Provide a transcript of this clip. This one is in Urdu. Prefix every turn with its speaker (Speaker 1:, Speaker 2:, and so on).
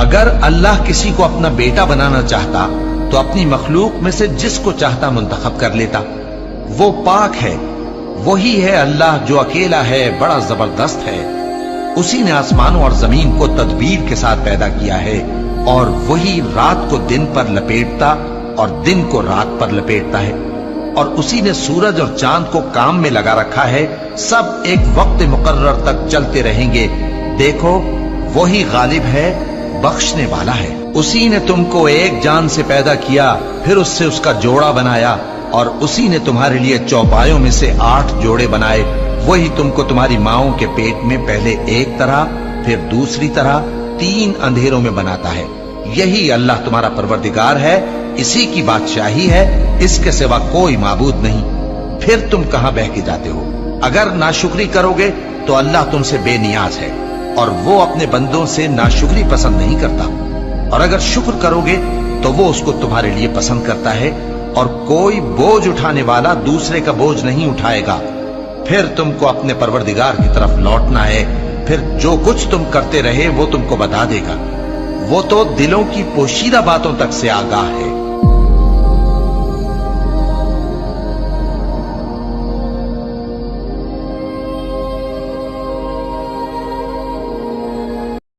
Speaker 1: اگر اللہ کسی کو اپنا بیٹا بنانا چاہتا تو اپنی مخلوق میں سے جس کو چاہتا منتخب کر لیتا۔ وہ پاک ہے، وہی ہے اللہ جو اکیلا ہے، بڑا زبردست ہے۔ اسی نے آسمانوں اور زمین کو تدبیر کے ساتھ پیدا کیا ہے، اور وہی رات کو دن پر لپیٹتا اور دن کو رات پر لپیٹتا ہے، اور اسی نے سورج اور چاند کو کام میں لگا رکھا ہے، سب ایک وقت مقرر تک چلتے رہیں گے۔ دیکھو وہی غالب ہے، بخشنے والا ہے۔ اسی نے تم کو ایک جان سے پیدا کیا، پھر اس سے اس کا جوڑا بنایا، اور اسی نے تمہارے لیے چوپایوں میں سے 8 جوڑے بنائے۔ وہی تم کو تمہاری ماؤں کے پیٹ میں پہلے ایک طرح، پھر دوسری طرح 3 اندھیروں میں بناتا ہے۔ یہی اللہ تمہارا پروردگار ہے، اسی کی بادشاہی ہے، اس کے سوا کوئی معبود نہیں۔ پھر تم کہاں بہہ کے جاتے ہو؟ اگر ناشکری کرو گے تو اللہ تم سے بے نیاز ہے، اور وہ اپنے بندوں سے ناشکری پسند نہیں کرتا، اور اگر شکر کرو گے تو وہ اس کو تمہارے لیے پسند کرتا ہے، اور کوئی بوجھ اٹھانے والا دوسرے کا بوجھ نہیں اٹھائے گا۔ پھر تم کو اپنے پروردگار کی طرف لوٹنا ہے، پھر جو کچھ تم کرتے رہے وہ تم کو بتا دے گا۔ وہ تو دلوں کی پوشیدہ باتوں تک سے آگاہ ہے۔